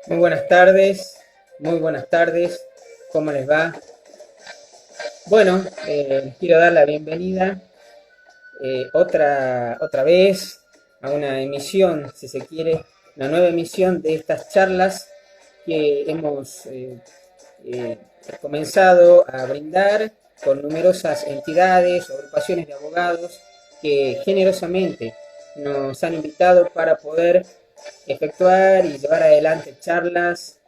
Muy buenas tardes, muy buenas tardes, ¿cómo les va? Bueno, les quiero dar la bienvenida otra vez a una emisión, si se quiere, una nueva emisión de estas charlas que hemos eh, comenzado a brindar con numerosas entidades o agrupaciones de abogados que generosamente nos han invitado para poder efectuar y llevar adelante charlas,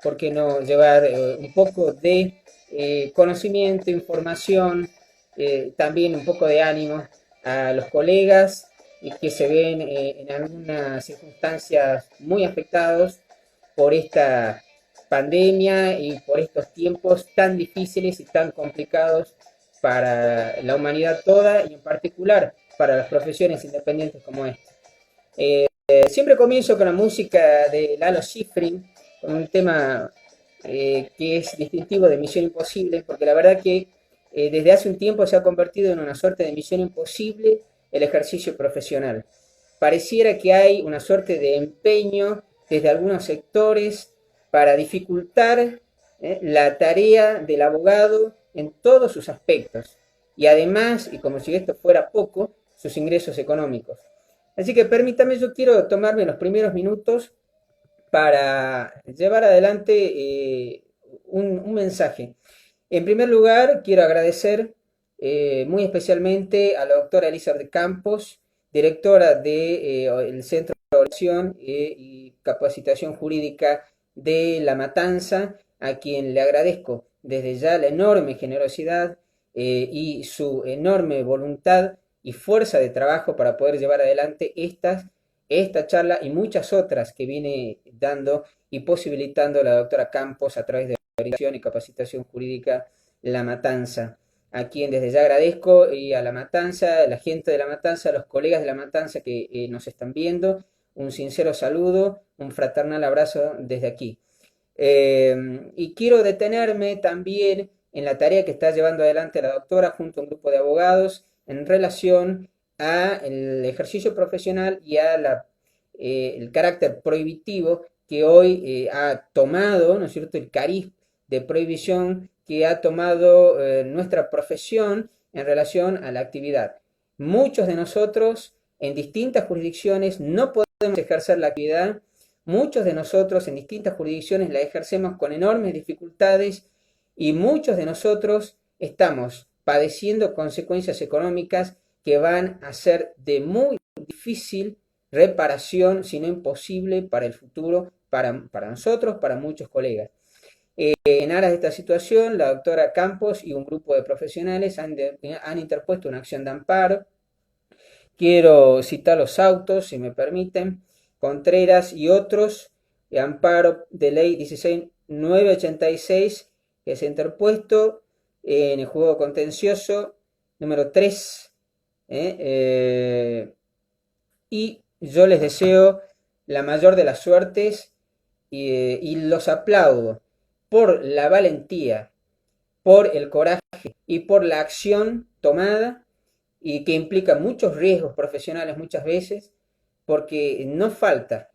¿por qué no llevar un poco de conocimiento, información, también un poco de ánimo a los colegas y que se ven en algunas circunstancias muy afectados por esta pandemia y por estos tiempos tan difíciles y tan complicados para la humanidad toda y en particular para las profesiones independientes como esta. Siempre comienzo con la música de Lalo Schifrin, con un tema que es distintivo de Misión Imposible, porque la verdad que desde hace un tiempo se ha convertido en una suerte de misión imposible el ejercicio profesional. Pareciera que hay una suerte de empeño desde algunos sectores para dificultar la tarea del abogado en todos sus aspectos y además, y como si esto fuera poco, sus ingresos económicos. Así que permítame, yo quiero tomarme los primeros minutos para llevar adelante un mensaje. En primer lugar, quiero agradecer muy especialmente a la doctora Elizabeth Campos, directora del Centro de Evaluación y Capacitación Jurídica de La Matanza, a quien le agradezco desde ya la enorme generosidad y su enorme voluntad y fuerza de trabajo para poder llevar adelante esta charla y muchas otras que viene dando y posibilitando la doctora Campos a través de la orientación y capacitación jurídica La Matanza, a quien desde ya agradezco y a La Matanza, a la gente de La Matanza, a los colegas de La Matanza que nos están viendo, un sincero saludo, un fraternal abrazo desde aquí. Y quiero detenerme también en la tarea que está llevando adelante la doctora junto a un grupo de abogados en relación al ejercicio profesional y el carácter prohibitivo que hoy ha tomado, ¿no es cierto?, el cariz de prohibición que ha tomado nuestra profesión en relación a la actividad. Muchos de nosotros en distintas jurisdicciones no podemos ejercer la actividad. Muchos de nosotros en distintas jurisdicciones la ejercemos con enormes dificultades y muchos de nosotros estamos padeciendo consecuencias económicas que van a ser de muy difícil reparación, si no imposible, para el futuro, para nosotros, para muchos colegas. En aras de esta situación, la doctora Campos y un grupo de profesionales han interpuesto una acción de amparo. Quiero citar los autos, si me permiten. Contreras y otros, de amparo de ley 16986, que se ha interpuesto en el juego contencioso número 3. Y yo les deseo la mayor de las suertes y los aplaudo por la valentía, por el coraje y por la acción tomada y que implica muchos riesgos profesionales muchas veces, porque no falta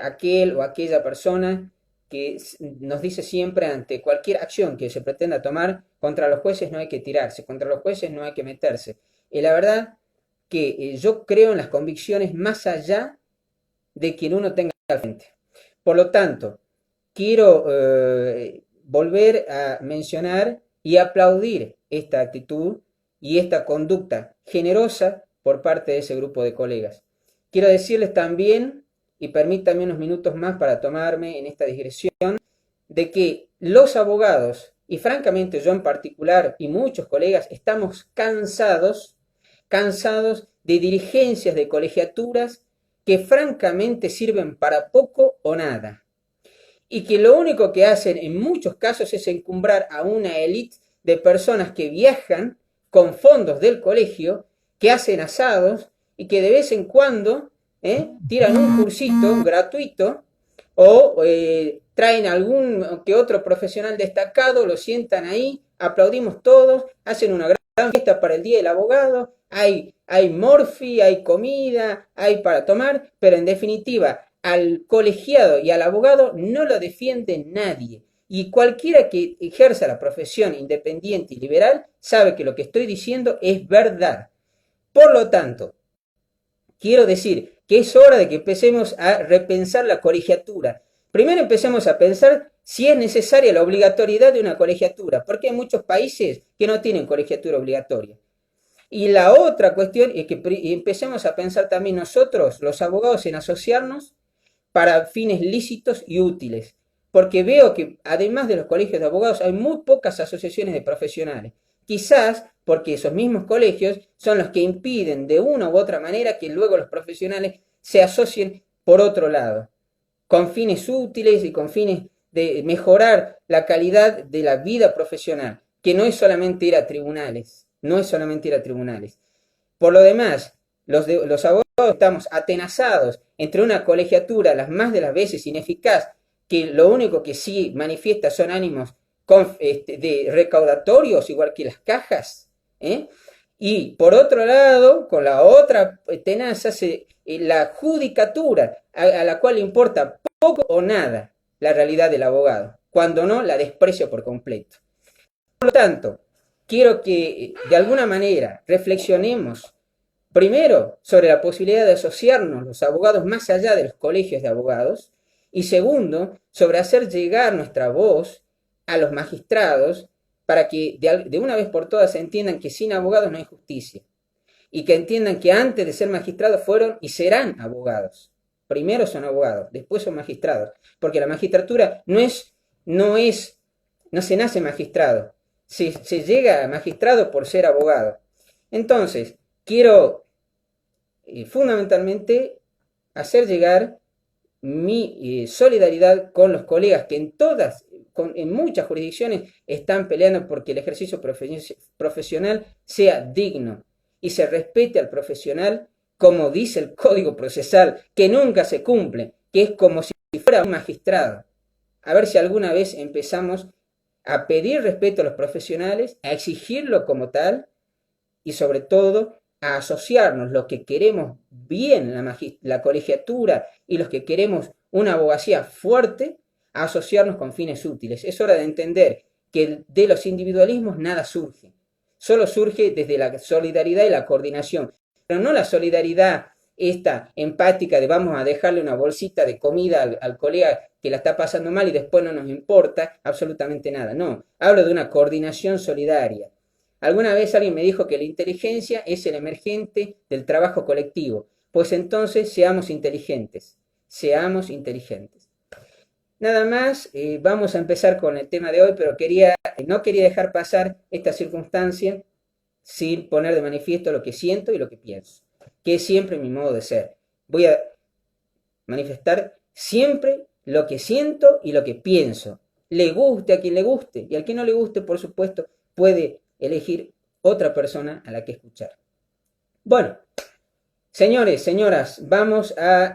aquel o aquella persona que nos dice siempre ante cualquier acción que se pretenda tomar, contra los jueces no hay que tirarse, contra los jueces no hay que meterse. Y la verdad que yo creo en las convicciones más allá de quien uno tenga al frente. Por lo tanto, quiero volver a mencionar y aplaudir esta actitud y esta conducta generosa por parte de ese grupo de colegas. Quiero decirles también, y permítanme unos minutos más para tomarme en esta digresión, de que los abogados, y francamente yo en particular y muchos colegas, estamos cansados de dirigencias de colegiaturas que francamente sirven para poco o nada y que lo único que hacen en muchos casos es encumbrar a una élite de personas que viajan con fondos del colegio, que hacen asados y que de vez en cuando tiran un cursito gratuito o traen algún que otro profesional destacado, lo sientan ahí, aplaudimos todos, hacen una gran fiesta para el Día del Abogado, hay morfi, hay comida, hay para tomar, pero en definitiva al colegiado y al abogado no lo defiende nadie. Y cualquiera que ejerza la profesión independiente y liberal sabe que lo que estoy diciendo es verdad. Por lo tanto, quiero decir que es hora de que empecemos a repensar la colegiatura. Primero empecemos a pensar si es necesaria la obligatoriedad de una colegiatura, porque hay muchos países que no tienen colegiatura obligatoria. Y la otra cuestión es que empecemos a pensar también nosotros, los abogados, en asociarnos para fines lícitos y útiles. Porque veo que además de los colegios de abogados hay muy pocas asociaciones de profesionales. Quizás porque esos mismos colegios son los que impiden de una u otra manera que luego los profesionales se asocien por otro lado, con fines útiles y con fines de mejorar la calidad de la vida profesional, que no es solamente ir a tribunales, no es solamente ir a tribunales. Por lo demás, los abogados estamos atenazados entre una colegiatura las más de las veces ineficaz, que lo único que sí manifiesta son ánimos de recaudatorios, igual que las cajas, ¿eh? Y por otro lado, con la otra tenaza, la judicatura, a la cual importa poco o nada la realidad del abogado, cuando no la desprecio por completo. Por lo tanto, quiero que de alguna manera reflexionemos primero sobre la posibilidad de asociarnos los abogados más allá de los colegios de abogados y segundo, sobre hacer llegar nuestra voz a los magistrados para que de una vez por todas entiendan que sin abogados no hay justicia y que entiendan que antes de ser magistrados fueron y serán abogados. Primero son abogados, después son magistrados, porque la magistratura no se nace magistrado, se llega a magistrado por ser abogado. Entonces, quiero fundamentalmente hacer llegar mi solidaridad con los colegas que en muchas jurisdicciones están peleando porque el ejercicio profesional sea digno y se respete al profesional como dice el Código Procesal, que nunca se cumple, que es como si fuera un magistrado. A ver si alguna vez empezamos a pedir respeto a los profesionales, a exigirlo como tal y sobre todo a asociarnos los que queremos bien la colegiatura y los que queremos una abogacía fuerte, a asociarnos con fines útiles. Es hora de entender que de los individualismos nada surge, solo surge desde la solidaridad y la coordinación, pero no la solidaridad esta empática de vamos a dejarle una bolsita de comida al colega que la está pasando mal y después no nos importa absolutamente nada. No, hablo de una coordinación solidaria. Alguna vez alguien me dijo que la inteligencia es el emergente del trabajo colectivo. Pues entonces seamos inteligentes, seamos inteligentes. Nada más, vamos a empezar con el tema de hoy, pero no quería dejar pasar esta circunstancia sin poner de manifiesto lo que siento y lo que pienso, que es siempre mi modo de ser. Voy a manifestar siempre lo que siento y lo que pienso. Le guste a quien le guste y al que no le guste, por supuesto, puede elegir otra persona a la que escuchar. Bueno, señores, señoras, vamos a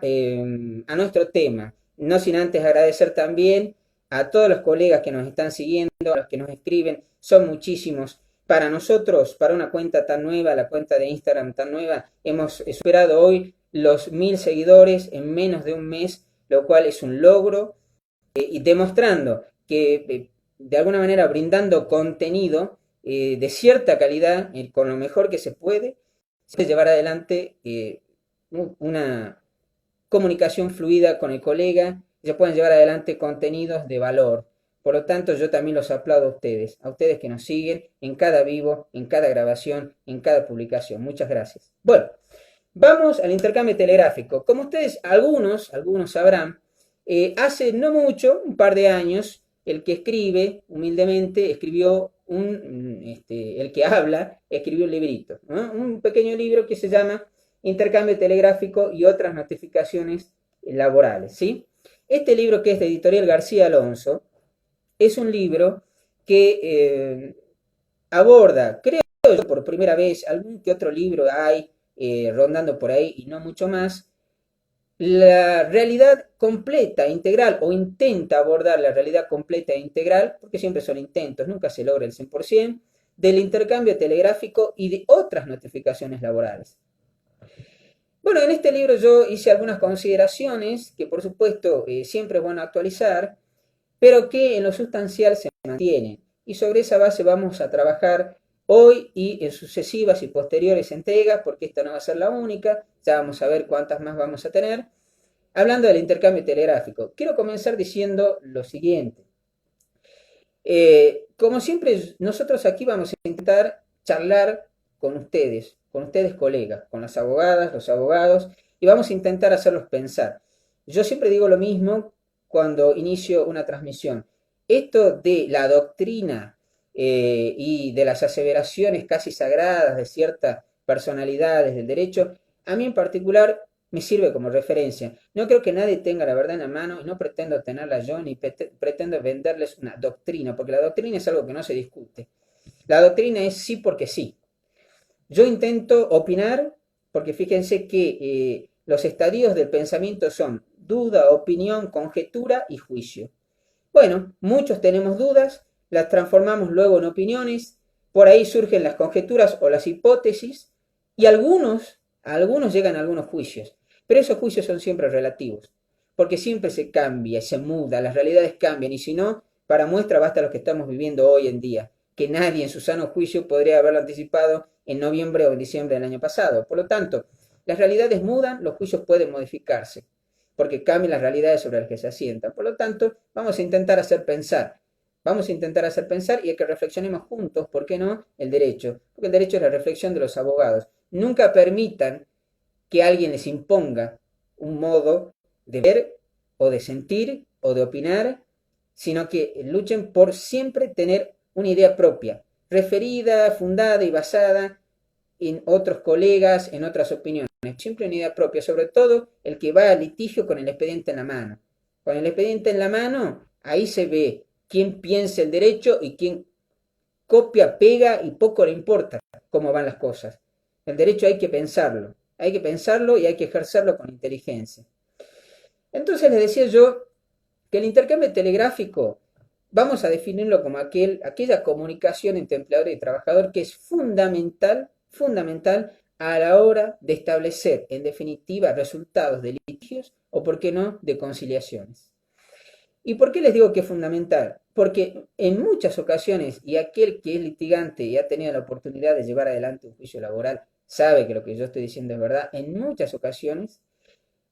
nuestro tema. No sin antes agradecer también a todos los colegas que nos están siguiendo, a los que nos escriben, son muchísimos. Para nosotros, para una cuenta tan nueva, la cuenta de Instagram tan nueva, hemos superado hoy los 1000 seguidores en menos de un mes, lo cual es un logro, y demostrando que de alguna manera brindando contenido de cierta calidad, con lo mejor que se puede llevar adelante una comunicación fluida con el colega, se pueden llevar adelante contenidos de valor. Por lo tanto, yo también los aplaudo a ustedes que nos siguen en cada vivo, en cada grabación, en cada publicación. Muchas gracias. Bueno, vamos al intercambio telegráfico. Como ustedes, algunos sabrán, hace no mucho, un par de años, el que escribe, humildemente, escribió el que habla, escribió un librito, ¿no? Un pequeño libro que se llama Intercambio telegráfico y otras notificaciones laborales, ¿sí? Este libro, que es de Editorial García Alonso, es un libro que aborda, creo yo por primera vez, algún que otro libro hay rondando por ahí y no mucho más, la realidad completa, integral, o intenta abordar la realidad completa e integral, porque siempre son intentos, nunca se logra el 100%, del intercambio telegráfico y de otras notificaciones laborales. Bueno, en este libro yo hice algunas consideraciones que por supuesto siempre es bueno actualizar, pero que en lo sustancial se mantienen. Y sobre esa base vamos a trabajar hoy y en sucesivas y posteriores entregas, porque esta no va a ser la única, ya vamos a ver cuántas más vamos a tener. Hablando del intercambio telegráfico, quiero comenzar diciendo lo siguiente. Como siempre, nosotros aquí vamos a intentar charlar con ustedes colegas, con las abogadas, los abogados, y vamos a intentar hacerlos pensar. Yo siempre digo lo mismo cuando inicio una transmisión. Esto de la doctrina y de las aseveraciones casi sagradas de ciertas personalidades del derecho, a mí en particular me sirve como referencia. No creo que nadie tenga la verdad en la mano y no pretendo tenerla yo ni pretendo venderles una doctrina, porque la doctrina es algo que no se discute. La doctrina es sí porque sí. Yo intento opinar porque fíjense que los estadios del pensamiento son duda, opinión, conjetura y juicio. Bueno, muchos tenemos dudas, las transformamos luego en opiniones, por ahí surgen las conjeturas o las hipótesis y algunos llegan a algunos juicios, pero esos juicios son siempre relativos, porque siempre se cambia, se muda, las realidades cambian y si no, para muestra basta lo que estamos viviendo hoy en día, que nadie en su sano juicio podría haberlo anticipado en noviembre o en diciembre del año pasado. Por lo tanto, las realidades mudan, los juicios pueden modificarse porque cambian las realidades sobre las que se asientan. Por lo tanto, vamos a intentar hacer pensar. Vamos a intentar hacer pensar y que reflexionemos juntos, ¿por qué no? El derecho. Porque el derecho es la reflexión de los abogados. Nunca permitan que alguien les imponga un modo de ver o de sentir o de opinar, sino que luchen por siempre tener una idea propia, referida, fundada y basada en otros colegas, en otras opiniones. Siempre una idea propia, sobre todo el que va al litigio con el expediente en la mano. Con el expediente en la mano, ahí se ve quién piensa el derecho y quién copia, pega y poco le importa cómo van las cosas. El derecho hay que pensarlo y hay que ejercerlo con inteligencia. Entonces les decía yo que el intercambio telegráfico vamos a definirlo como aquella comunicación entre empleador y trabajador que es fundamental a la hora de establecer, en definitiva, resultados de litigios o, por qué no, de conciliaciones. ¿Y por qué les digo que es fundamental? Porque en muchas ocasiones, y aquel que es litigante y ha tenido la oportunidad de llevar adelante un juicio laboral, sabe que lo que yo estoy diciendo es verdad, en muchas ocasiones,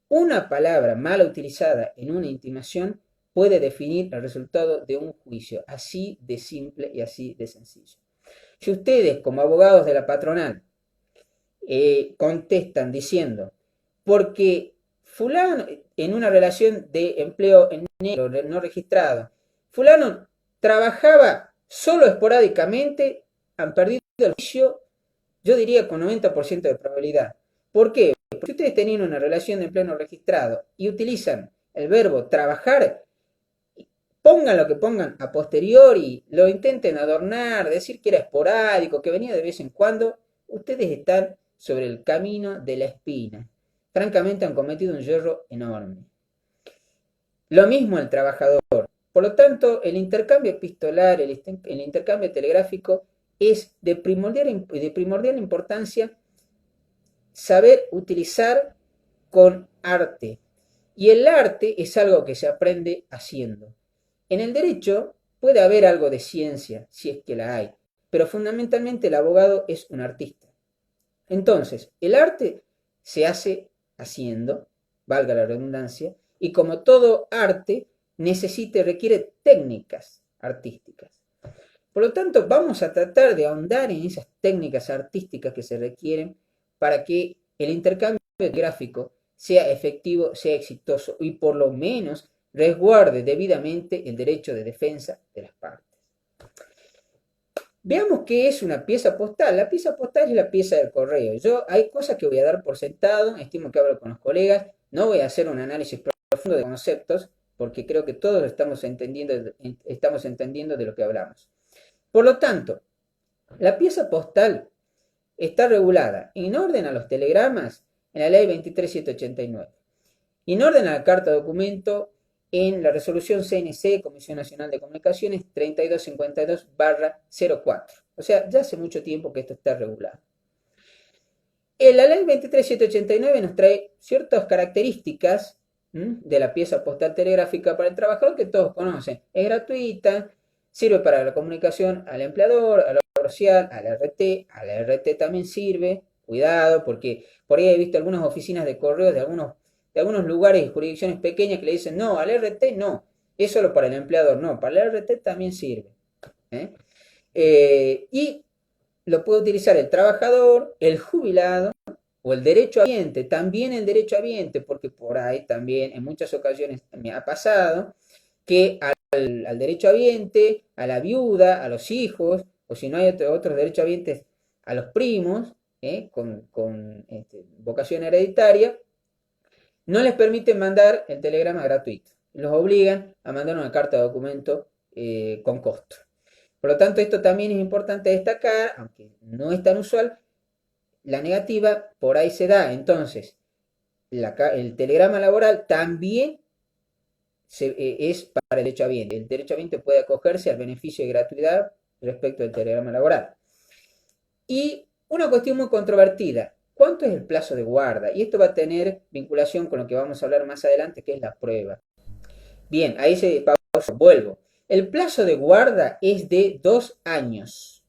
una palabra mal utilizada en una intimación puede definir el resultado de un juicio, así de simple y así de sencillo. Si ustedes, como abogados de la patronal, contestan diciendo, porque fulano, en una relación de empleo en negro, no registrado, fulano trabajaba solo esporádicamente, han perdido el juicio, yo diría con 90% de probabilidad. ¿Por qué? Porque ustedes tenían una relación de empleo no registrado y utilizan el verbo trabajar, pongan lo que pongan a posteriori, lo intenten adornar, decir que era esporádico, que venía de vez en cuando, ustedes están sobre el camino de la espina. Francamente han cometido un yerro enorme. Lo mismo el trabajador. Por lo tanto, el intercambio epistolar, el intercambio telegráfico es de primordial importancia saber utilizar con arte. Y el arte es algo que se aprende haciendo. En el derecho puede haber algo de ciencia, si es que la hay, pero fundamentalmente el abogado es un artista. Entonces, el arte se hace haciendo, valga la redundancia, y como todo arte, requiere técnicas artísticas. Por lo tanto, vamos a tratar de ahondar en esas técnicas artísticas que se requieren para que el intercambio gráfico sea efectivo, sea exitoso y por lo menos resguarde debidamente el derecho de defensa de las partes. Veamos qué es una pieza postal. La pieza postal es la pieza del correo. Hay cosas que voy a dar por sentado, estimo que hablo con los colegas, no voy a hacer un análisis profundo de conceptos porque creo que todos estamos entendiendo de lo que hablamos. Por lo tanto, la pieza postal está regulada en orden a los telegramas en la ley 23789, en orden a la carta de documento en la resolución CNC, Comisión Nacional de Comunicaciones 3252/04. O sea, ya hace mucho tiempo que esto está regulado. La ley 23.789 nos trae ciertas características de la pieza postal telegráfica para el trabajador que todos conocen. Es gratuita, sirve para la comunicación al empleador, a la obra social, a la RT también sirve. Cuidado, porque por ahí he visto algunas oficinas de correos de algunos lugares y jurisdicciones pequeñas que le dicen, no, al RT no, es solo para el empleador, no, para el RT también sirve. Y lo puede utilizar el trabajador, el jubilado o el derechohabiente, también el derechohabiente, porque por ahí también en muchas ocasiones me ha pasado que al derechohabiente, a la viuda, a los hijos, o si no hay otros derechohabientes, a los primos, con vocación hereditaria, no les permiten mandar el telegrama gratuito. Los obligan a mandar una carta de documento con costo. Por lo tanto, esto también es importante destacar, aunque no es tan usual, la negativa por ahí se da. Entonces, el telegrama laboral también es para el derechohabiente. El derechohabiente puede acogerse al beneficio de gratuidad respecto del telegrama laboral. Y una cuestión muy controvertida, ¿cuánto es el plazo de guarda? Y esto va a tener vinculación con lo que vamos a hablar más adelante, que es la prueba. Bien, ahí vuelvo. El plazo de guarda es de 2 años.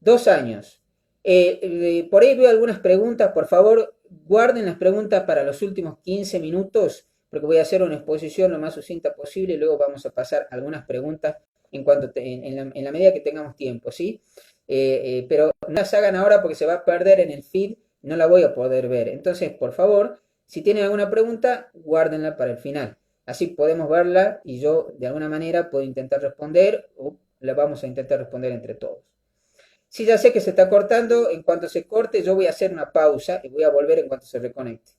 2 años. Por ahí veo algunas preguntas. Por favor, guarden las preguntas para los últimos 15 minutos, porque voy a hacer una exposición lo más sucinta posible y luego vamos a pasar algunas preguntas en la medida que tengamos tiempo, ¿sí? Pero no las hagan ahora porque se va a perder en el feed, no la voy a poder ver. Entonces, por favor, si tienen alguna pregunta, guárdenla para el final. Así podemos verla y yo de alguna manera puedo intentar responder o la vamos a intentar responder entre todos. Si ya sé que se está cortando, en cuanto se corte yo voy a hacer una pausa y voy a volver en cuanto se reconecte.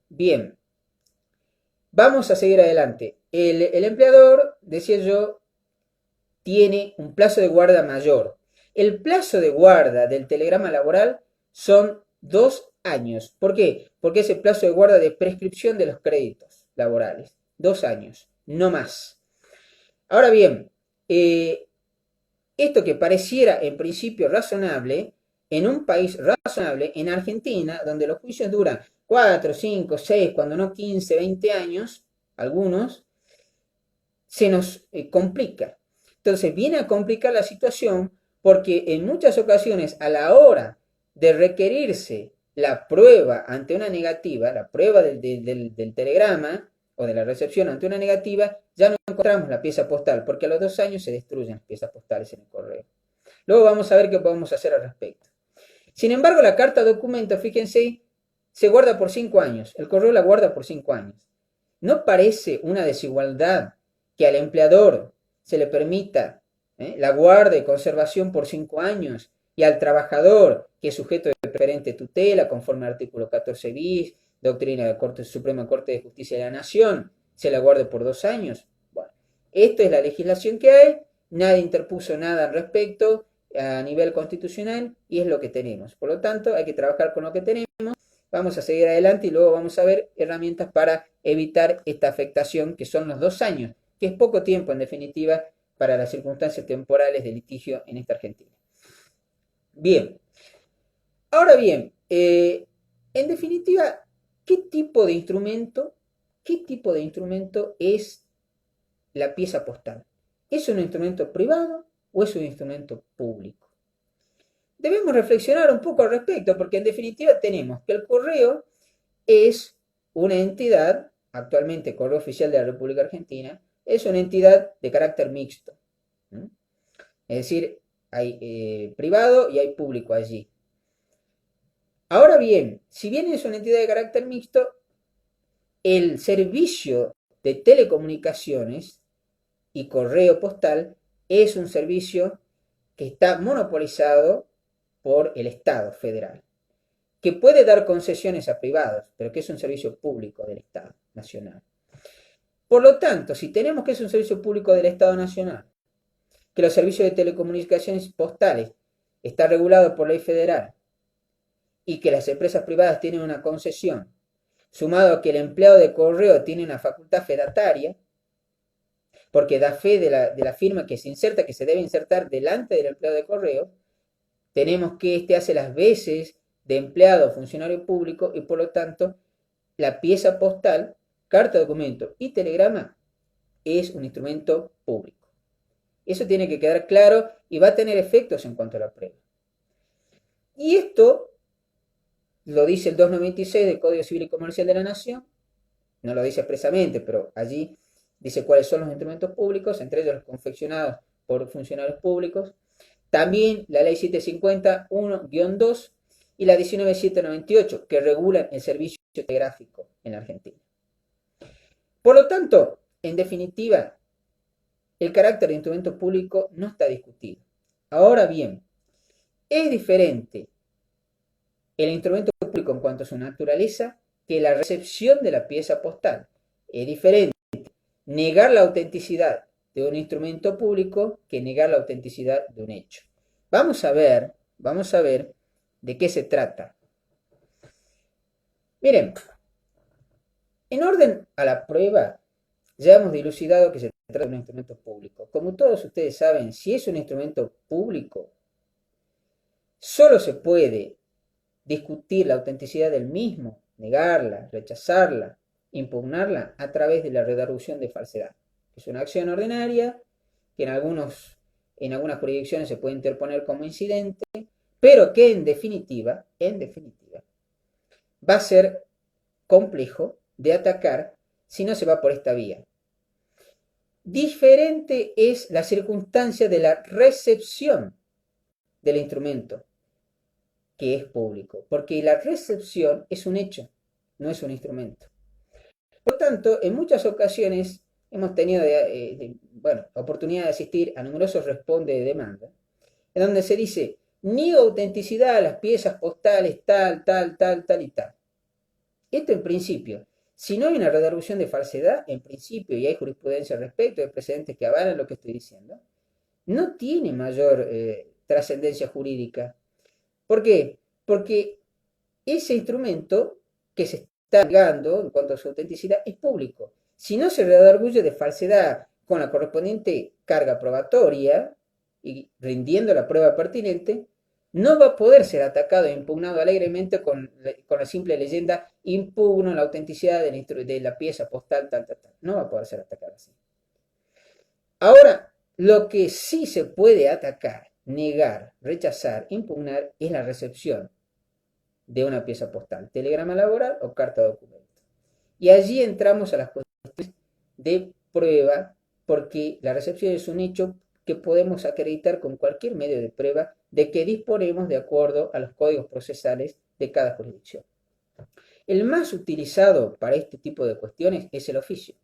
Bien, vamos a seguir adelante. El empleador, decía yo, tiene un plazo de guarda mayor. El plazo de guarda del telegrama laboral son 2 años. ¿Por qué? Porque es el plazo de guarda de prescripción de los créditos laborales. 2 años, no más. Ahora bien, esto que pareciera en principio razonable, en un país razonable, en Argentina, donde los juicios duran 4, 5, 6, cuando no 15, 20 años, algunos, se nos complica. Entonces viene a complicar la situación porque en muchas ocasiones a la hora de requerirse la prueba ante una negativa, la prueba del telegrama o de la recepción ante una negativa, ya no encontramos la pieza postal porque a los 2 años se destruyen las piezas postales en el correo. Luego vamos a ver qué podemos hacer al respecto. Sin embargo, la carta documento, fíjense, se guarda por 5 años. El correo la guarda por 5 años. ¿No parece una desigualdad que al empleador se le permita la guarda y conservación por 5 años y al trabajador, que es sujeto de preferente tutela conforme al artículo 14 bis, doctrina de la Suprema Corte de Justicia de la Nación, se la guarde por 2 años? Bueno, esta es la legislación que hay, nadie interpuso nada al respecto a nivel constitucional y es lo que tenemos. Por lo tanto, hay que trabajar con lo que tenemos. Vamos a seguir adelante y luego vamos a ver herramientas para evitar esta afectación que son los 2 años, que es poco tiempo en definitiva para las circunstancias temporales de litigio en esta Argentina. Bien, ahora bien, en definitiva, ¿qué tipo de instrumento es la pieza postal? ¿Es un instrumento privado o es un instrumento público? Debemos reflexionar un poco al respecto, porque en definitiva tenemos que el correo es una entidad, actualmente Correo Oficial de la República Argentina, es una entidad de carácter mixto. Es decir, hay privado y hay público allí. Ahora bien, si bien es una entidad de carácter mixto, el servicio de telecomunicaciones y correo postal es un servicio que está monopolizado por el Estado federal, que puede dar concesiones a privados, pero que es un servicio público del Estado nacional. Por lo tanto, si tenemos que es un servicio público del Estado nacional, que los servicios de telecomunicaciones postales está regulado por ley federal y que las empresas privadas tienen una concesión, sumado a que el empleado de correo tiene una facultad fedataria, porque da fe de la firma que se inserta, que se debe insertar delante del empleado de correo, tenemos que este hace las veces de empleado o funcionario público y por lo tanto la pieza postal, carta, documento y telegrama es un instrumento público. Eso tiene que quedar claro y va a tener efectos en cuanto a la prueba. Y esto lo dice el 296 del Código Civil y Comercial de la Nación, no lo dice expresamente, pero allí dice cuáles son los instrumentos públicos, entre ellos los confeccionados por funcionarios públicos. También la ley 750-1-2 y la 19798, que regulan el servicio telegráfico en la Argentina. Por lo tanto, en definitiva, el carácter de instrumento público no está discutido. Ahora bien, es diferente el instrumento público en cuanto a su naturaleza que la recepción de la pieza postal. Es diferente negar la autenticidad de un instrumento público que negar la autenticidad de un hecho. Vamos a ver de qué se trata. Miren, en orden a la prueba, ya hemos dilucidado que se trata de un instrumento público. Como todos ustedes saben, si es un instrumento público, solo se puede discutir la autenticidad del mismo, negarla, rechazarla, impugnarla a través de la redargución de falsedad. Es una acción ordinaria que en algunas jurisdicciones se puede interponer como incidente, pero que en definitiva, va a ser complejo de atacar si no se va por esta vía. Diferente es la circunstancia de la recepción del instrumento, que es público, porque la recepción es un hecho, no es un instrumento. Por tanto, en muchas ocasiones hemos tenido oportunidad de asistir a numerosos responde de demanda, en donde se dice, niego autenticidad a las piezas postales tal y tal. Esto en principio, si no hay una redargución de falsedad, en principio, y hay jurisprudencia al respecto, hay precedentes que avalan lo que estoy diciendo, no tiene mayor trascendencia jurídica. ¿Por qué? Porque ese instrumento que se está negando en cuanto a su autenticidad es público. Si no se redarguye de falsedad con la correspondiente carga probatoria y rindiendo la prueba pertinente, no va a poder ser atacado e impugnado alegremente con la simple leyenda impugno la autenticidad de la pieza postal tal. No va a poder ser atacado así. Ahora, lo que sí se puede atacar, negar, rechazar, impugnar es la recepción de una pieza postal, telegrama laboral o carta documento. Y allí entramos a las cuestiones de prueba, porque la recepción es un hecho que podemos acreditar con cualquier medio de prueba de que disponemos de acuerdo a los códigos procesales de cada jurisdicción. El más utilizado para este tipo de cuestiones es el oficio.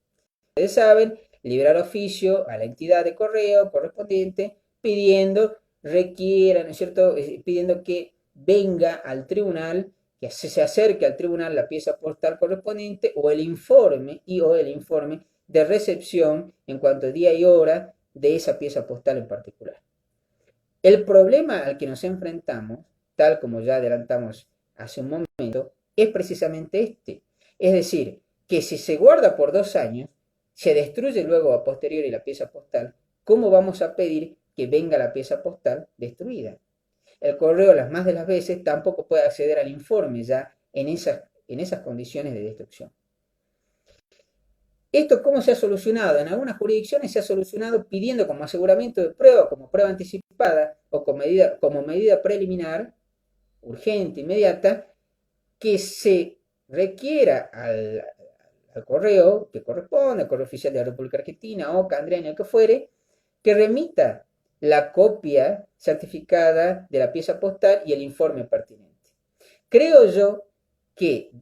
Ustedes saben, liberar oficio a la entidad de correo correspondiente pidiendo, requiera, ¿no es cierto?, pidiendo que venga al tribunal, que se acerque al tribunal la pieza postal correspondiente o el informe de recepción en cuanto a día y hora de esa pieza postal en particular. El problema al que nos enfrentamos, tal como ya adelantamos hace un momento, es precisamente este. Es decir, que si se guarda por 2 años, se destruye luego a posteriori la pieza postal, ¿cómo vamos a pedir que venga la pieza postal destruida? El correo las más de las veces tampoco puede acceder al informe ya en esas condiciones de destrucción. ¿Esto cómo se ha solucionado? En algunas jurisdicciones se ha solucionado pidiendo como aseguramiento de prueba, como prueba anticipada o como medida preliminar, urgente, inmediata, que se requiera al correo que corresponde, al correo oficial de la República Argentina o Candriani, el que fuere, que remita la copia certificada de la pieza postal y el informe pertinente. Creo yo que,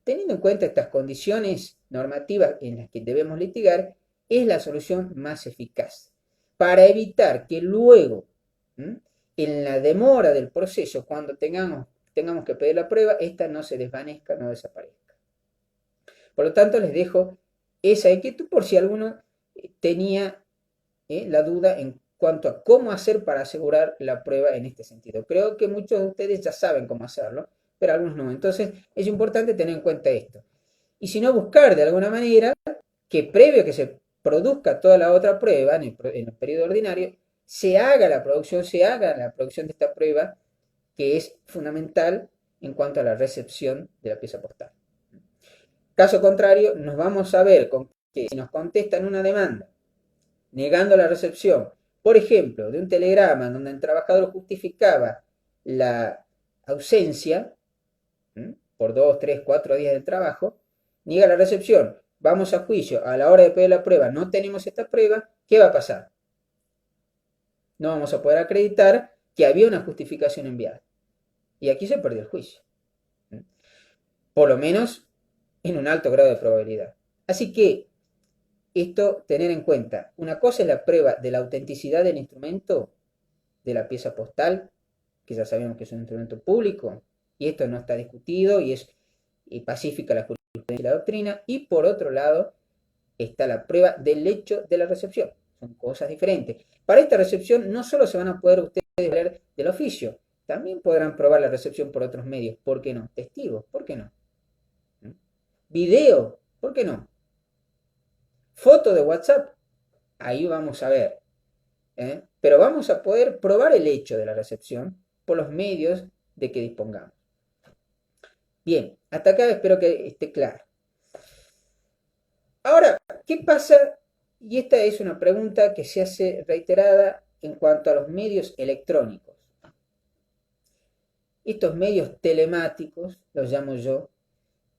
teniendo en cuenta estas condiciones normativas en las que debemos litigar, es la solución más eficaz para evitar que luego, en la demora del proceso, cuando tengamos que pedir la prueba, esta no se desvanezca, no desaparezca. Por lo tanto, les dejo esa inquietud por si alguno tenía la duda en cuanto a cómo hacer para asegurar la prueba en este sentido. Creo que muchos de ustedes ya saben cómo hacerlo, pero algunos no. Entonces, es importante tener en cuenta esto. Y si no, buscar de alguna manera que previo a que se produzca toda la otra prueba en el periodo ordinario, se haga la producción de esta prueba que es fundamental en cuanto a la recepción de la pieza postal. Caso contrario, nos vamos a ver con que si nos contestan una demanda negando la recepción, por ejemplo, de un telegrama donde el trabajador justificaba la ausencia por 2, 3, 4 días de trabajo, niega la recepción, vamos a juicio, a la hora de pedir la prueba no tenemos esta prueba, ¿qué va a pasar? No vamos a poder acreditar que había una justificación enviada. Y aquí se perdió el juicio. Por lo menos en un alto grado de probabilidad. Así que esto tener en cuenta. Una cosa es la prueba de la autenticidad del instrumento, de la pieza postal, que ya sabemos que es un instrumento público, y esto no está discutido y es pacífica la jurisprudencia y la doctrina. Y por otro lado está la prueba del hecho de la recepción. Son cosas diferentes. Para esta recepción no solo se van a poder ustedes valer del oficio, también podrán probar la recepción por otros medios. ¿Por qué no? Testigos, ¿por qué no? Video, ¿por qué no? Foto de WhatsApp, ahí vamos a ver. Pero vamos a poder probar el hecho de la recepción por los medios de que dispongamos. Bien, hasta acá espero que esté claro. Ahora, ¿qué pasa? Y esta es una pregunta que se hace reiterada en cuanto a los medios electrónicos. Estos medios telemáticos, los llamo yo,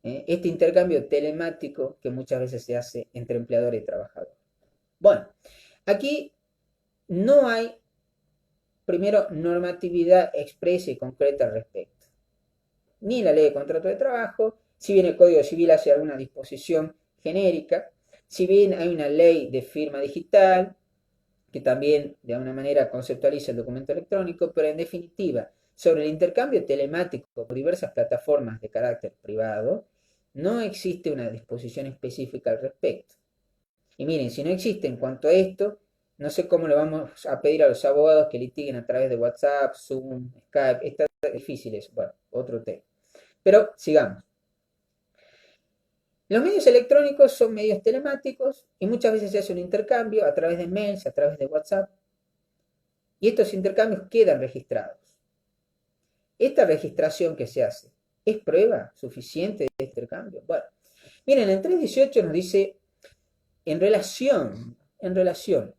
este intercambio telemático que muchas veces se hace entre empleador y trabajador. Bueno, aquí no hay, primero, normatividad expresa y concreta al respecto. Ni la ley de contrato de trabajo, si bien el Código Civil hace alguna disposición genérica, si bien hay una ley de firma digital, que también de alguna manera conceptualiza el documento electrónico, pero en definitiva, sobre el intercambio telemático por diversas plataformas de carácter privado, no existe una disposición específica al respecto. Y miren, si no existe en cuanto a esto, no sé cómo le vamos a pedir a los abogados que litiguen a través de WhatsApp, Zoom, Skype, estas difíciles, bueno, otro tema. Pero sigamos. Los medios electrónicos son medios telemáticos y muchas veces se hace un intercambio a través de mails, a través de WhatsApp, y estos intercambios quedan registrados. Esta registración que se hace, ¿es prueba suficiente de este intercambio? Bueno, miren, el 318 nos dice, en relación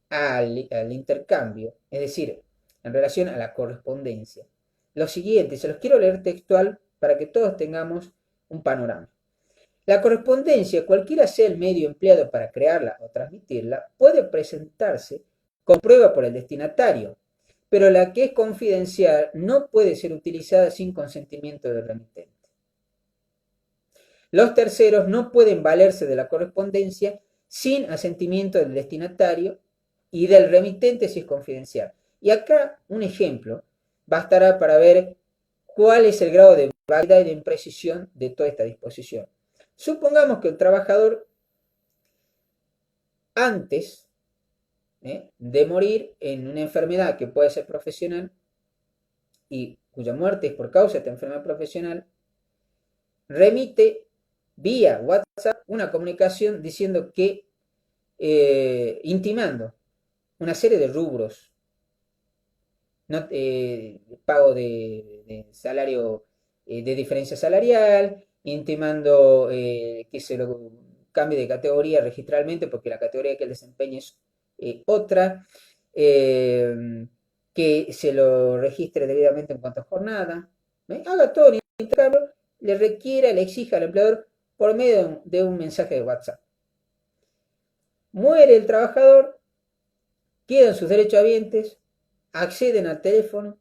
al intercambio, es decir, en relación a la correspondencia, lo siguiente, se los quiero leer textual para que todos tengamos un panorama. La correspondencia, cualquiera sea el medio empleado para crearla o transmitirla, puede presentarse con prueba por el destinatario, pero la que es confidencial no puede ser utilizada sin consentimiento del remitente. Los terceros no pueden valerse de la correspondencia sin asentimiento del destinatario y del remitente si es confidencial. Y acá un ejemplo bastará para ver cuál es el grado de vaguedad y de imprecisión de toda esta disposición. Supongamos que el trabajador, antes de morir en una enfermedad que puede ser profesional y cuya muerte es por causa de esta enfermedad profesional, remite vía WhatsApp una comunicación diciendo que, intimando una serie de rubros, pago de salario, de diferencia salarial, intimando que se lo cambie de categoría registralmente porque la categoría que él desempeña es otra, que se lo registre debidamente en cuanto a jornada, haga todo el intercambio, le requiera, le exija al empleador por medio de un mensaje de WhatsApp. Muere el trabajador, quedan sus derechohabientes, acceden al teléfono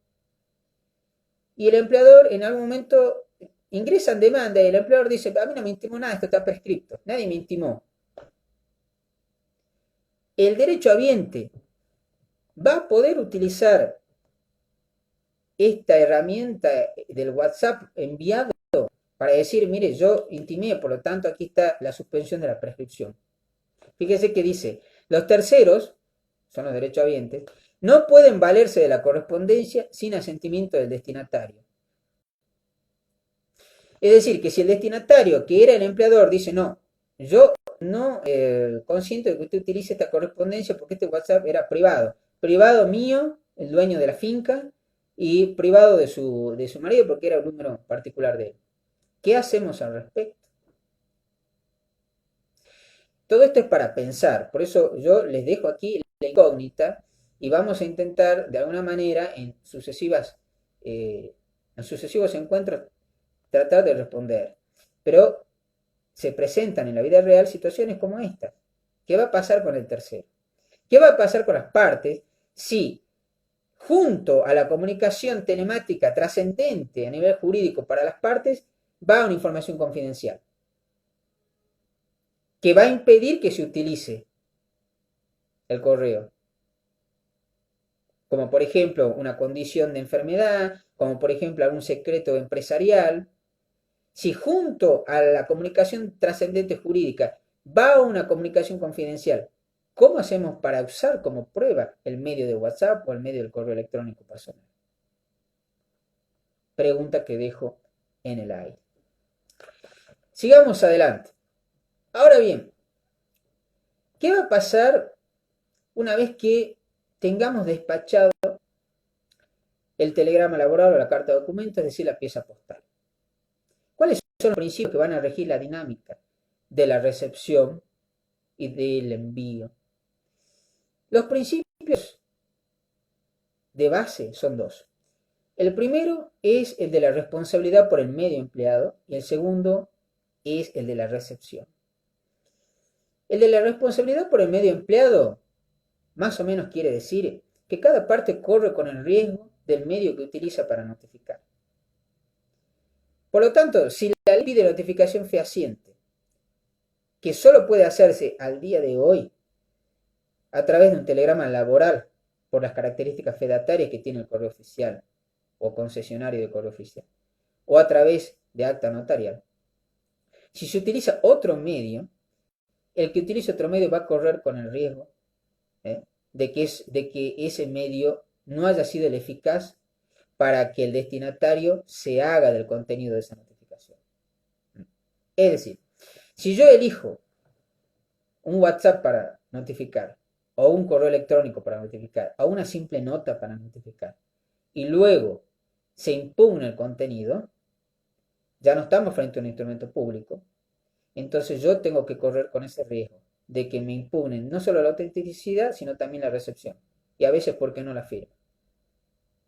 y el empleador en algún momento ingresan demanda y el empleador dice, a mí no me intimó nada, esto está prescripto, nadie me intimó. El derechohabiente va a poder utilizar esta herramienta del WhatsApp enviado para decir, mire, yo intimé, por lo tanto aquí está la suspensión de la prescripción. Fíjese que dice, los terceros, son los derechohabientes, no pueden valerse de la correspondencia sin asentimiento del destinatario. Es decir, que si el destinatario, que era el empleador, dice, no, yo no consiento de que usted utilice esta correspondencia porque este WhatsApp era privado mío, el dueño de la finca, y privado de su marido porque era un número particular de él. ¿Qué hacemos al respecto? Todo esto es para pensar, por eso yo les dejo aquí la incógnita y vamos a intentar de alguna manera en sucesivos encuentros tratar de responder. Pero se presentan en la vida real situaciones como esta. ¿Qué va a pasar con el tercero? ¿Qué va a pasar con las partes si junto a la comunicación telemática trascendente a nivel jurídico para las partes va una información confidencial que va a impedir que se utilice el correo? Como por ejemplo una condición de enfermedad, como por ejemplo algún secreto empresarial. Si junto a la comunicación trascendente jurídica va una comunicación confidencial, ¿cómo hacemos para usar como prueba el medio de WhatsApp o el medio del correo electrónico personal? Pregunta que dejo en el aire. Sigamos adelante. Ahora bien, ¿qué va a pasar una vez que tengamos despachado el telegrama laboral o la carta de documento, es decir, la pieza postal? ¿Cuáles son los principios que van a regir la dinámica de la recepción y del envío? Los principios de base son dos. El primero es el de la responsabilidad por el medio empleado y el segundo es el de la recepción. El de la responsabilidad por el medio empleado más o menos quiere decir que cada parte corre con el riesgo del medio que utiliza para notificar. Por lo tanto, si la ley pide notificación fehaciente, que solo puede hacerse al día de hoy a través de un telegrama laboral por las características fedatarias que tiene el correo oficial o concesionario de correo oficial, o a través de acta notarial. Si se utiliza otro medio, el que utilice otro medio va a correr con el riesgo de que ese medio no haya sido el eficaz para que el destinatario se haga del contenido de esa notificación. Es decir, si yo elijo un WhatsApp para notificar, o un correo electrónico para notificar, o una simple nota para notificar, y luego se impugna el contenido, ya no estamos frente a un instrumento público, entonces yo tengo que correr con ese riesgo de que me impugnen no solo la autenticidad, sino también la recepción. Y a veces, ¿por qué no la firma?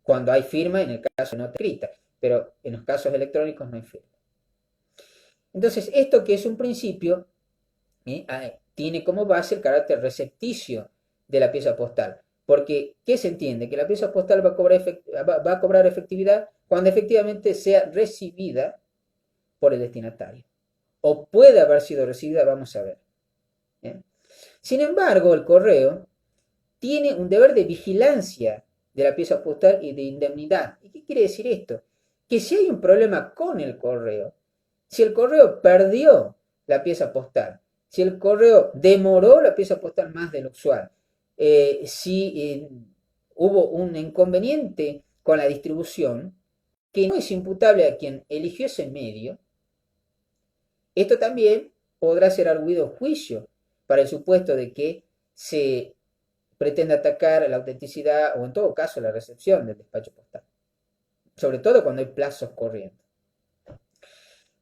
Cuando hay firma, en el caso de nota escrita, pero en los casos electrónicos no hay firma. Entonces, esto que es un principio, tiene como base el carácter recepticio de la pieza postal. Porque, ¿qué se entiende? Que la pieza postal va a cobrar efectividad cuando efectivamente sea recibida por el destinatario. O puede haber sido recibida, vamos a ver. Sin embargo, el correo tiene un deber de vigilancia de la pieza postal y de indemnidad. ¿Y qué quiere decir esto? Que si hay un problema con el correo, si el correo perdió la pieza postal, si el correo demoró la pieza postal más de lo usual, si hubo un inconveniente con la distribución, que no es imputable a quien eligió ese medio, esto también podrá ser arguido juicio para el supuesto de que se pretende atacar la autenticidad o en todo caso la recepción del despacho postal, sobre todo cuando hay plazos corriendo.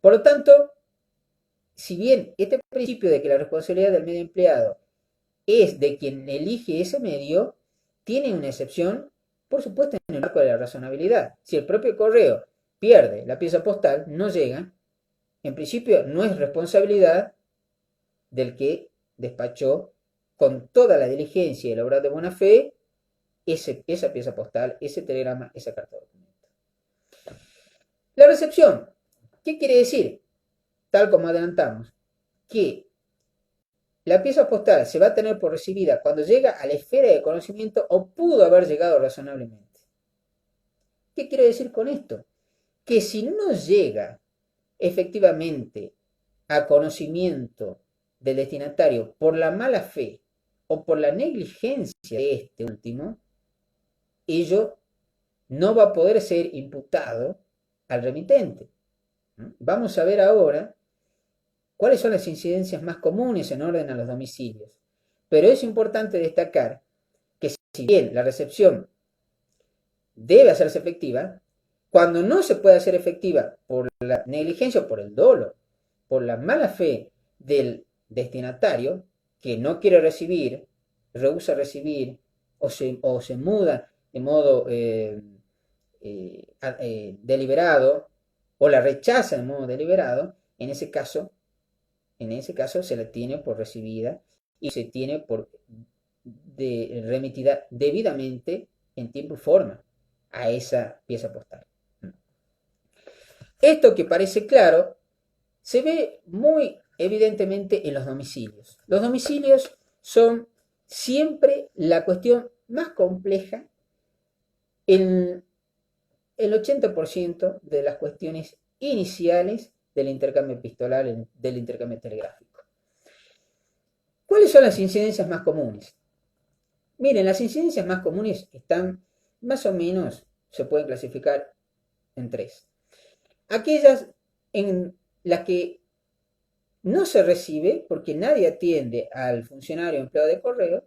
Por lo tanto, si bien este principio de que la responsabilidad del medio empleado es de quien elige ese medio, tiene una excepción, por supuesto, en el marco de la razonabilidad. Si el propio correo pierde la pieza postal, no llega, en principio no es responsabilidad del que despachó con toda la diligencia y la obra de buena fe esa pieza postal, ese telegrama, esa carta de documento. La recepción, ¿qué quiere decir? Tal como adelantamos, que la pieza postal se va a tener por recibida cuando llega a la esfera de conocimiento o pudo haber llegado razonablemente. ¿Qué quiere decir con esto? Que si no llega efectivamente a conocimiento del destinatario por la mala fe o por la negligencia de este último, ello no va a poder ser imputado al remitente. Vamos a ver ahora cuáles son las incidencias más comunes en orden a los domicilios. Pero es importante destacar que si bien la recepción debe hacerse efectiva, cuando no se puede hacer efectiva por la negligencia o por el dolo, por la mala fe del destinatario, que no quiere recibir, rehúsa recibir, o se muda de modo deliberado, o la rechaza de modo deliberado, en ese caso se la tiene por recibida y se tiene por remitida debidamente en tiempo y forma a esa pieza postal. Esto que parece claro se ve muy evidentemente en los domicilios. Los domicilios son siempre la cuestión más compleja en el 80% de las cuestiones iniciales del intercambio epistolar, del intercambio telegráfico. ¿Cuáles son las incidencias más comunes? Miren, las incidencias más comunes están más o menos, se pueden clasificar en tres. Aquellas en las que no se recibe, porque nadie atiende al funcionario empleado de correo,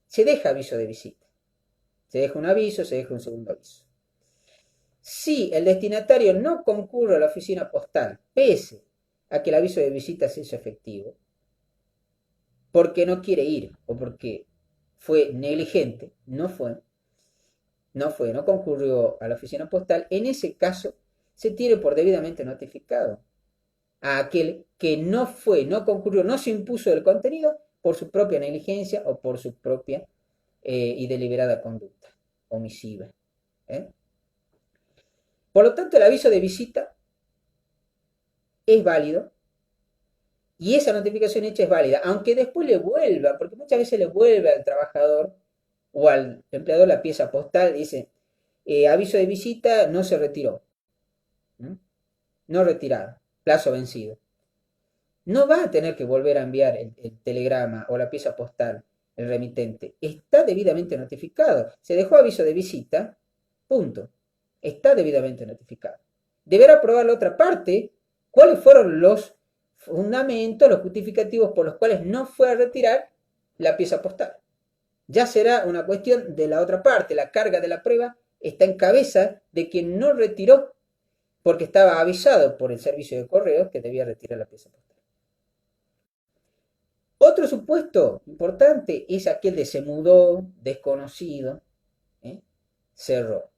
se deja aviso de visita. Se deja un aviso, se deja un segundo aviso. Si el destinatario no concurre a la oficina postal, pese a que el aviso de visita se hizo efectivo, porque no quiere ir o porque fue negligente, no concurrió a la oficina postal, en ese caso se tiene por debidamente notificado a aquel que no concurrió, no se impuso del contenido por su propia negligencia o por su propia y deliberada conducta omisiva. Por lo tanto, el aviso de visita es válido y esa notificación hecha es válida, aunque después le vuelva, porque muchas veces le vuelve al trabajador o al empleador la pieza postal, dice, aviso de visita no se retiró, no retirado, plazo vencido. No va a tener que volver a enviar el telegrama o la pieza postal, el remitente. Está debidamente notificado. Se dejó aviso de visita, punto. Está debidamente notificado. Deberá probar la otra parte cuáles fueron los fundamentos, los justificativos por los cuales no fue a retirar la pieza postal. Ya será una cuestión de la otra parte. La carga de la prueba está en cabeza de quien no retiró porque estaba avisado por el servicio de correos que debía retirar la pieza postal. Otro supuesto importante es aquel de se mudó, desconocido, cerró.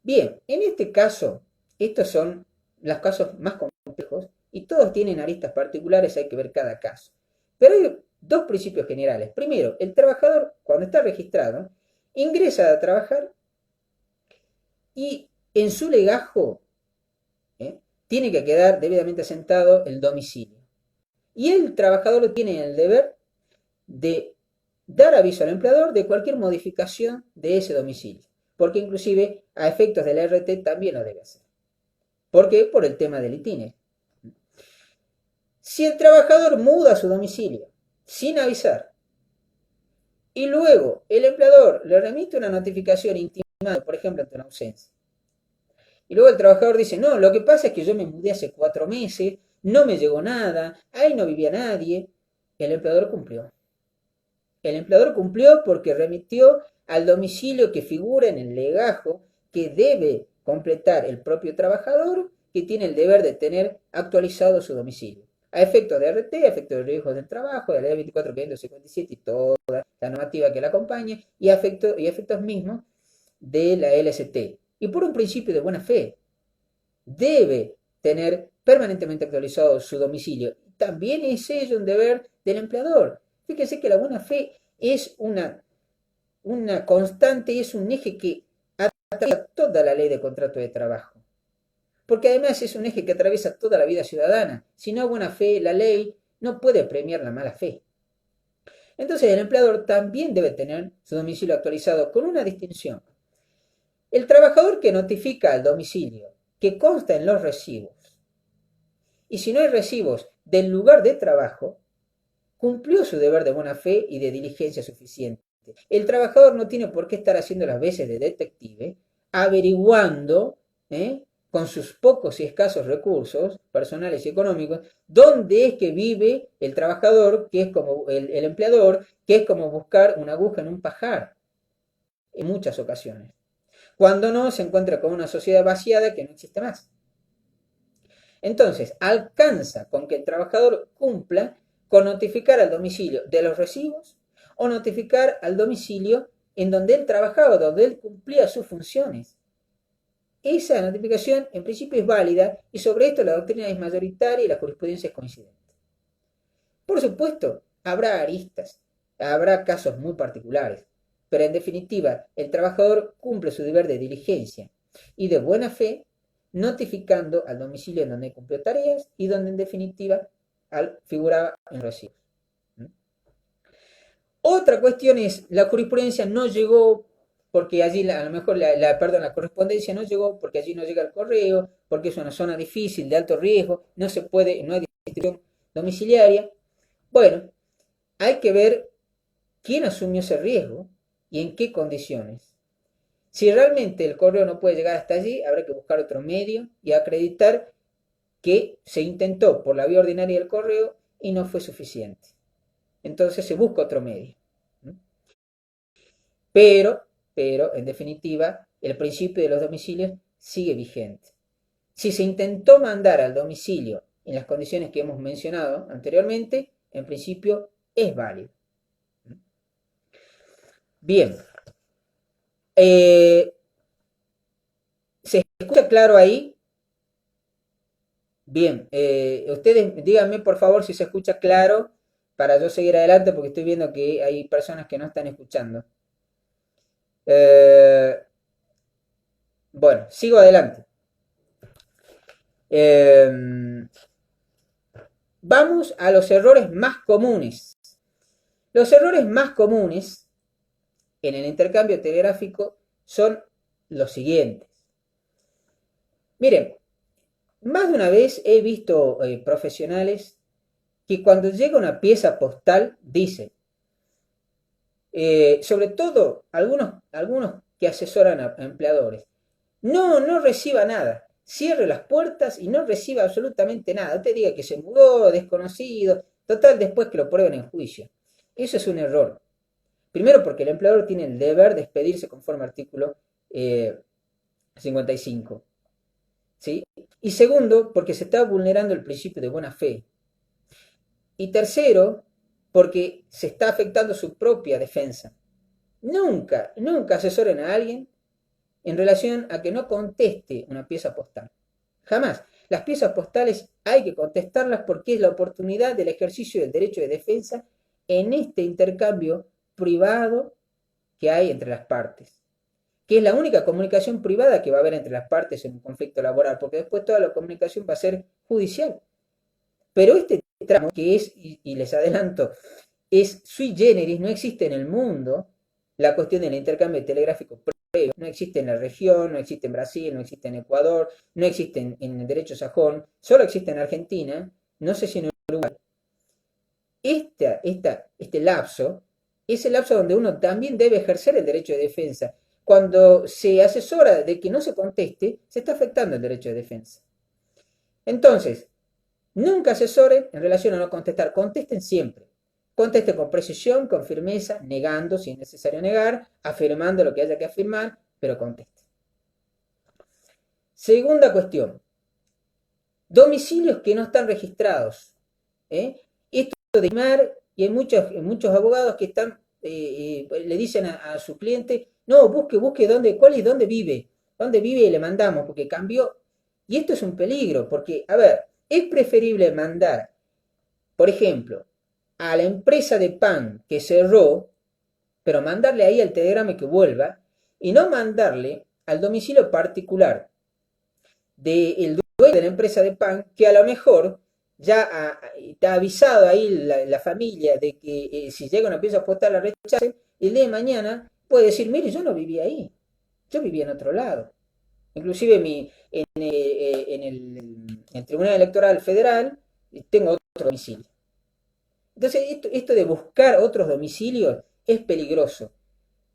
Bien, en este caso, estos son los casos más complejos y todos tienen aristas particulares, hay que ver cada caso. Pero hay dos principios generales. Primero, el trabajador, cuando está registrado, ingresa a trabajar y en su legajo tiene que quedar debidamente asentado el domicilio. Y el trabajador tiene el deber de dar aviso al empleador de cualquier modificación de ese domicilio, porque inclusive a efectos del RT también lo debe hacer. ¿Por qué? Por el tema del itinerario. Si el trabajador muda su domicilio sin avisar y luego el empleador le remite una notificación intimada, por ejemplo, ante una ausencia, y luego el trabajador dice, no, lo que pasa es que yo me mudé hace 4 meses, no me llegó nada, ahí no vivía nadie, el empleador cumplió. El empleador cumplió porque remitió al domicilio que figura en el legajo que debe completar el propio trabajador, que tiene el deber de tener actualizado su domicilio. A efectos de RT, a efectos de riesgos del trabajo, de la ley 24.557 y toda la normativa que la acompañe, y a efectos mismos de la LST. Y por un principio de buena fe, debe tener permanentemente actualizado su domicilio. También es ello un deber del empleador. Fíjense que la buena fe es una constante, es un eje que atraviesa toda la ley de contrato de trabajo. Porque además es un eje que atraviesa toda la vida ciudadana. Si no hay buena fe, la ley no puede premiar la mala fe. Entonces el empleador también debe tener su domicilio actualizado con una distinción. El trabajador que notifica al domicilio que consta en los recibos, y si no hay recibos del lugar de trabajo, cumplió su deber de buena fe y de diligencia suficiente. El trabajador no tiene por qué estar haciendo las veces de detective, averiguando, con sus pocos y escasos recursos personales y económicos, dónde es que vive el trabajador, que es como el empleador, que es como buscar una aguja en un pajar, en muchas ocasiones. Cuando no, se encuentra con una sociedad vaciada que no existe más. Entonces, alcanza con que el trabajador cumpla con notificar al domicilio de los recibos o notificar al domicilio en donde él trabajaba, donde él cumplía sus funciones. Esa notificación en principio es válida y sobre esto la doctrina es mayoritaria y la jurisprudencia es coincidente. Por supuesto, habrá aristas, habrá casos muy particulares, pero en definitiva el trabajador cumple su deber de diligencia y de buena fe notificando al domicilio en donde cumplió tareas y donde en definitiva figuraba en recibos. Otra cuestión es, la jurisprudencia no llegó porque allí a lo mejor la correspondencia no llegó porque allí no llega el correo, porque es una zona difícil, de alto riesgo, no se puede, no hay distribución domiciliaria. Bueno, hay que ver quién asumió ese riesgo y en qué condiciones. Si realmente el correo no puede llegar hasta allí, habrá que buscar otro medio y acreditar que se intentó por la vía ordinaria del correo y no fue suficiente. Entonces se busca otro medio. Pero, en definitiva, el principio de los domicilios sigue vigente. Si se intentó mandar al domicilio en las condiciones que hemos mencionado anteriormente, en principio es válido. Bien. ¿Se escucha claro ahí? Bien. Ustedes díganme por favor si se escucha claro para yo seguir adelante porque estoy viendo que hay personas que no están escuchando. Bueno, sigo adelante. Vamos a los errores más comunes. Los errores más comunes en el intercambio telegráfico son los siguientes. Miren, más de una vez he visto profesionales que cuando llega una pieza postal dicen, sobre todo algunos que asesoran a empleadores, no reciba nada, cierre las puertas y no reciba absolutamente nada. Usted diga que se mudó, desconocido, total, después que lo prueben en juicio. Eso es un error. Primero porque el empleador tiene el deber de expedirse conforme al artículo 55. ¿Sí? Y segundo, porque se está vulnerando el principio de buena fe. Y tercero, porque se está afectando su propia defensa. Nunca asesoren a alguien en relación a que no conteste una pieza postal. Jamás. Las piezas postales hay que contestarlas porque es la oportunidad del ejercicio del derecho de defensa en este intercambio privado que hay entre las partes, que es la única comunicación privada que va a haber entre las partes en un conflicto laboral, porque después toda la comunicación va a ser judicial. Pero este tramo, que es, y les adelanto, es sui generis, no existe en el mundo la cuestión del intercambio telegráfico previo, no existe en la región, no existe en Brasil, no existe en Ecuador, no existe en el derecho sajón, solo existe en Argentina, no sé si en Uruguay. Este lapso es el lapso donde uno también debe ejercer el derecho de defensa. Cuando se asesora de que no se conteste, se está afectando el derecho de defensa. Entonces, nunca asesoren en relación a no contestar, contesten siempre. Conteste con precisión, con firmeza, negando si es necesario negar, afirmando lo que haya que afirmar, pero conteste. Segunda cuestión, domicilios que no están registrados. Esto de llamar, y hay muchos abogados que están, le dicen a su cliente, no, busque dónde vive y le mandamos, porque cambió. Y esto es un peligro, porque, a ver, es preferible mandar, por ejemplo, a la empresa de pan que cerró, pero mandarle ahí el telegrama que vuelva, y no mandarle al domicilio particular del dueño de la empresa de pan, que a lo mejor ya está avisado ahí la familia de que si llega una pieza postal la rechacen, y el día de mañana puede decir, mire, yo no vivía ahí, yo vivía en otro lado. Inclusive en el Tribunal Electoral Federal tengo otro domicilio. Entonces, esto de buscar otros domicilios es peligroso.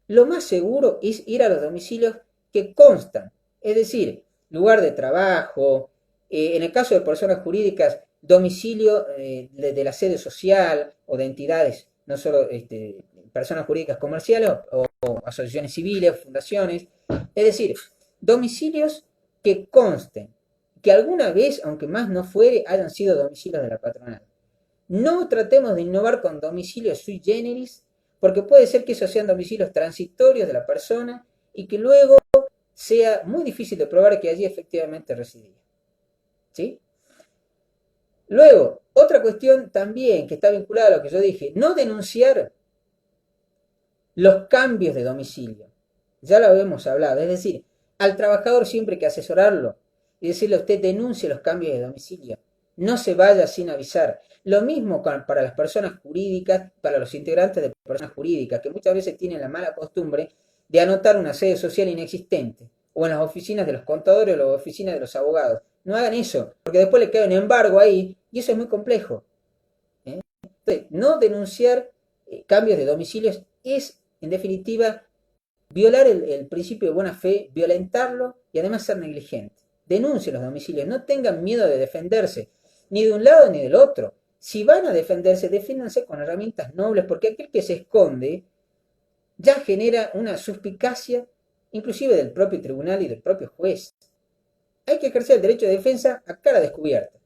Lo más seguro es ir a los domicilios que constan, es decir, lugar de trabajo, en el caso de personas jurídicas, domicilio de la sede social o de entidades, no solo personas jurídicas comerciales o asociaciones civiles, fundaciones, Es decir, domicilios que consten, que alguna vez, aunque más no fuere, hayan sido domicilios de la patronal. No tratemos de innovar con domicilios sui generis, porque puede ser que esos sean domicilios transitorios de la persona y que luego sea muy difícil de probar que allí efectivamente residía. ¿Sí? Luego, otra cuestión también que está vinculada a lo que yo dije, no denunciar los cambios de domicilio. Ya lo habíamos hablado, es decir, al trabajador siempre hay que asesorarlo y decirle a usted denuncie los cambios de domicilio. No se vaya sin avisar. Lo mismo para las personas jurídicas, para los integrantes de personas jurídicas, que muchas veces tienen la mala costumbre de anotar una sede social inexistente, o en las oficinas de los contadores o las oficinas de los abogados. No hagan eso, porque después le cae un embargo ahí, y eso es muy complejo. Entonces, no denunciar cambios de domicilios es, en definitiva, violar el principio de buena fe, violentarlo y además ser negligente. Denuncien los domicilios, no tengan miedo de defenderse, ni de un lado ni del otro. Si van a defenderse, defiéndanse con herramientas nobles, porque aquel que se esconde ya genera una suspicacia, inclusive del propio tribunal y del propio juez. Hay que ejercer el derecho de defensa a cara descubierta.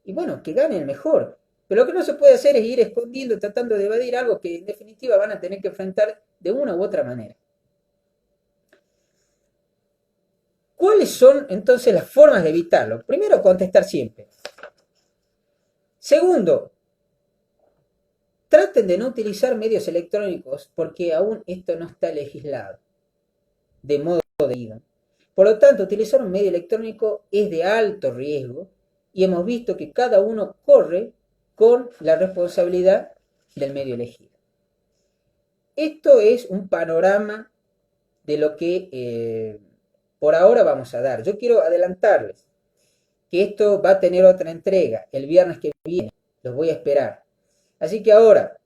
Y bueno, que gane el mejor. Pero lo que no se puede hacer es ir escondiendo, tratando de evadir algo que en definitiva van a tener que enfrentar de una u otra manera. ¿Cuáles son entonces las formas de evitarlo? Primero, contestar siempre. Segundo, traten de no utilizar medios electrónicos porque aún esto no está legislado de modo debido. Por lo tanto, utilizar un medio electrónico es de alto riesgo y hemos visto que cada uno corre con la responsabilidad del medio elegido. Esto es un panorama de lo que por ahora vamos a dar. Yo quiero adelantarles que esto va a tener otra entrega el viernes que viene. Los voy a esperar. Así que ahora,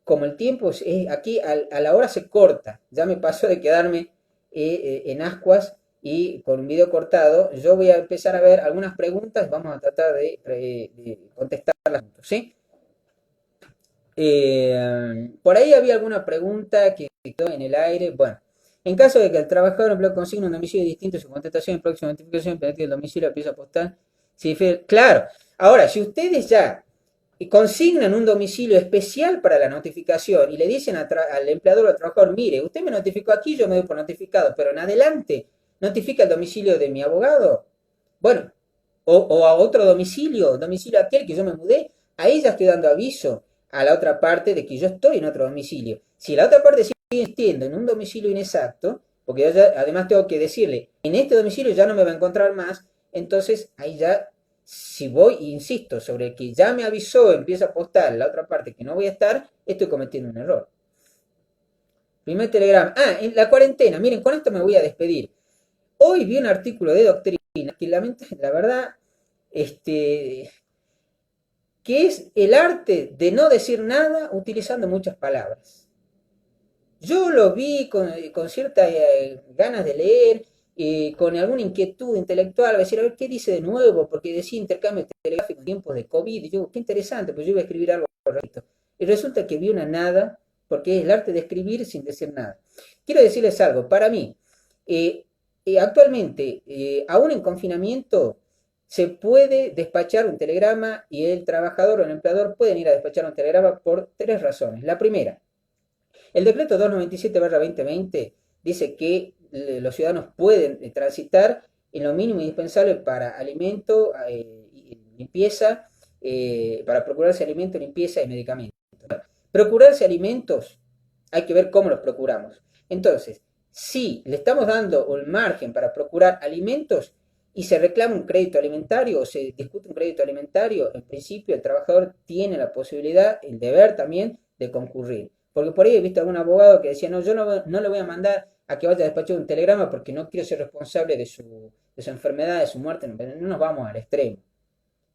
como el tiempo es aquí a la hora se corta, ya me pasó de quedarme en ascuas y con un video cortado, yo voy a empezar a ver algunas preguntas, vamos a tratar de contestarlas, ¿sí? Por ahí había alguna pregunta que quedó en el aire. Bueno, en caso de que el trabajador empleado consigne un domicilio distinto, su contestación en próxima notificación pendiente del domicilio a pieza postal. Sí, claro. Ahora, si ustedes ya consignan un domicilio especial para la notificación y le dicen al empleador o al trabajador, mire, usted me notificó aquí, yo me doy por notificado, pero en adelante notifica el domicilio de mi abogado, bueno, o a otro domicilio aquel que yo me mudé, ahí ya estoy dando aviso a la otra parte de que yo estoy en otro domicilio. Si la otra parte sigue insistiendo en un domicilio inexacto, porque yo ya, además tengo que decirle, en este domicilio ya no me va a encontrar más, entonces ahí ya, si voy, insisto, sobre que ya me avisó, empieza a postar la otra parte que no voy a estar, estoy cometiendo un error. Primer telegrama. En la cuarentena, miren, con esto me voy a despedir. Hoy vi un artículo de Doctrina que la verdad, que es el arte de no decir nada utilizando muchas palabras. Yo lo vi con ciertas ganas de leer, con alguna inquietud intelectual, decir, a ver, ¿qué dice de nuevo? Porque decía intercambio telegráfico en tiempos de COVID, y yo, qué interesante, pues yo iba a escribir algo correcto. Y resulta que vi una nada, porque es el arte de escribir sin decir nada. Quiero decirles algo, para mí, actualmente, aún en confinamiento, se puede despachar un telegrama y el trabajador o el empleador pueden ir a despachar un telegrama por tres razones. La primera, el decreto 297/2020 dice que los ciudadanos pueden transitar en lo mínimo indispensable para alimento, limpieza, para procurarse alimento, limpieza y medicamentos. Procurarse alimentos, hay que ver cómo los procuramos. Entonces, si le estamos dando un margen para procurar alimentos y se reclama un crédito alimentario o se discute un crédito alimentario, en principio el trabajador tiene la posibilidad, el deber también, de concurrir. Porque por ahí he visto a algún abogado que decía, no, yo no le voy a mandar a que vaya a despachar un telegrama porque no quiero ser responsable de su enfermedad, de su muerte. No nos vamos al extremo.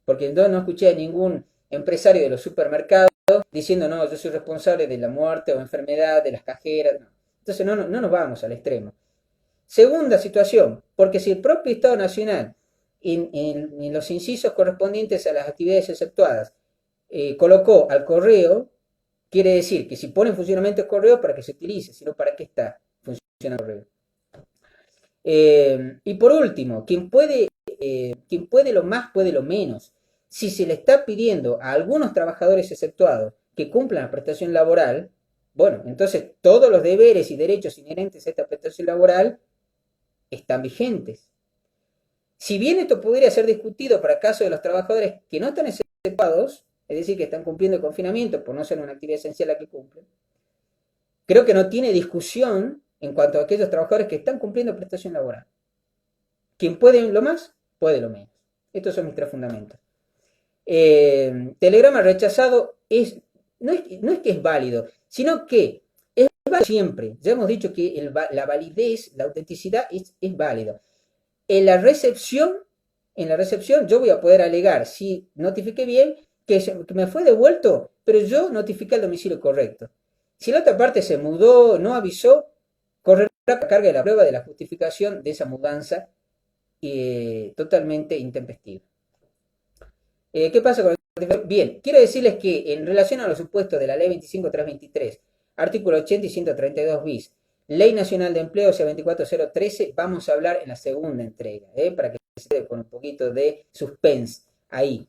Porque entonces no escuché a ningún empresario de los supermercados diciendo, no, yo soy responsable de la muerte o enfermedad de las cajeras. No. Entonces no nos vamos al extremo. Segunda situación, porque si el propio Estado Nacional, en los incisos correspondientes a las actividades exceptuadas, colocó al correo, quiere decir que si pone en funcionamiento el correo, para que se utilice, sino para qué está funcionando el correo. Y por último, quien puede lo más, puede lo menos. Si se le está pidiendo a algunos trabajadores exceptuados que cumplan la prestación laboral, bueno, entonces todos los deberes y derechos inherentes a esta prestación laboral están vigentes. Si bien esto podría ser discutido para casos de los trabajadores que no están exceptuados, es decir, que están cumpliendo el confinamiento por no ser una actividad esencial la que cumplen, creo que no tiene discusión en cuanto a aquellos trabajadores que están cumpliendo prestación laboral. Quien puede lo más, puede lo menos. Estos son mis tres fundamentos. Telegrama rechazado no es que es válido, sino que es válido siempre. Ya hemos dicho que la validez, la autenticidad es válido. En la recepción yo voy a poder alegar, si notifiqué bien, que me fue devuelto, pero yo notifiqué el domicilio correcto. Si la otra parte se mudó, no avisó, correrá la carga de la prueba de la justificación de esa mudanza totalmente intempestiva. ¿Qué pasa con el... Bien, quiero decirles que en relación a los supuestos de la ley 25.323, artículo 80 y 132 bis, Ley Nacional de Empleo, o sea 24013, vamos a hablar en la segunda entrega, para que se quede con un poquito de suspense ahí.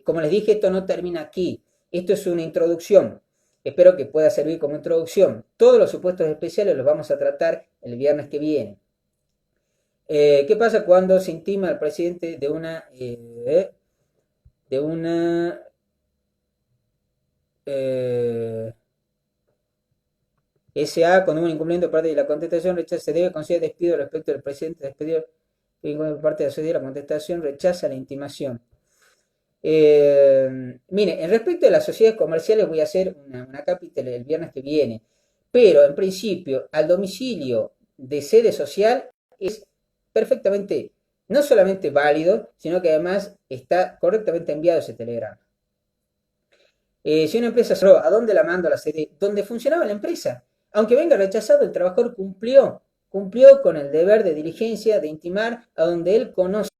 Como les dije, esto no termina aquí, esto es una introducción. Espero que pueda servir como introducción. Todos los supuestos especiales los vamos a tratar el viernes que viene. ¿Qué pasa cuando se intima al presidente de una SA cuando hubo un incumplimiento por parte de la contestación rechaza, se debe considerar despido respecto del presidente despedido por parte de la sociedad, la contestación rechaza la intimación? Mire, en respecto de las sociedades comerciales voy a hacer una capítulo el viernes que viene, pero en principio al domicilio de sede social es perfectamente, no solamente válido, sino que además está correctamente enviado ese telegrama. Si una empresa cerró, ¿a dónde la mando a la sede? Donde funcionaba la empresa. Aunque venga rechazado, el trabajador cumplió con el deber de diligencia de intimar a donde él conoce.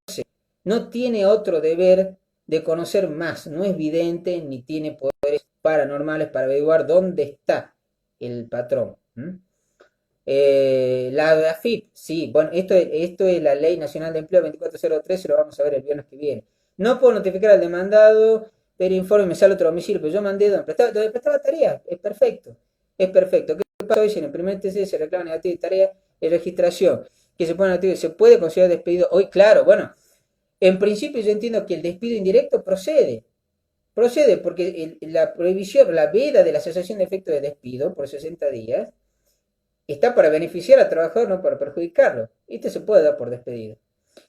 No tiene otro deber de conocer más, no es vidente ni tiene poderes paranormales para averiguar dónde está el patrón. La AFIP, sí, bueno, esto es la Ley Nacional de Empleo 2403, lo vamos a ver el viernes que viene. No puedo notificar al demandado, pero informe, me sale otro domicilio, pero yo mandé donde prestaba tarea, es perfecto. ¿Qué pasa hoy si en el primer TC se reclama negativo de tarea de registración? Que se pone negativo, se puede considerar despedido hoy, claro, bueno, en principio yo entiendo que el despido indirecto procede porque la prohibición, la veda de la cesación de efecto de despido por 60 días está para beneficiar al trabajador, no para perjudicarlo. Este se puede dar por despedido.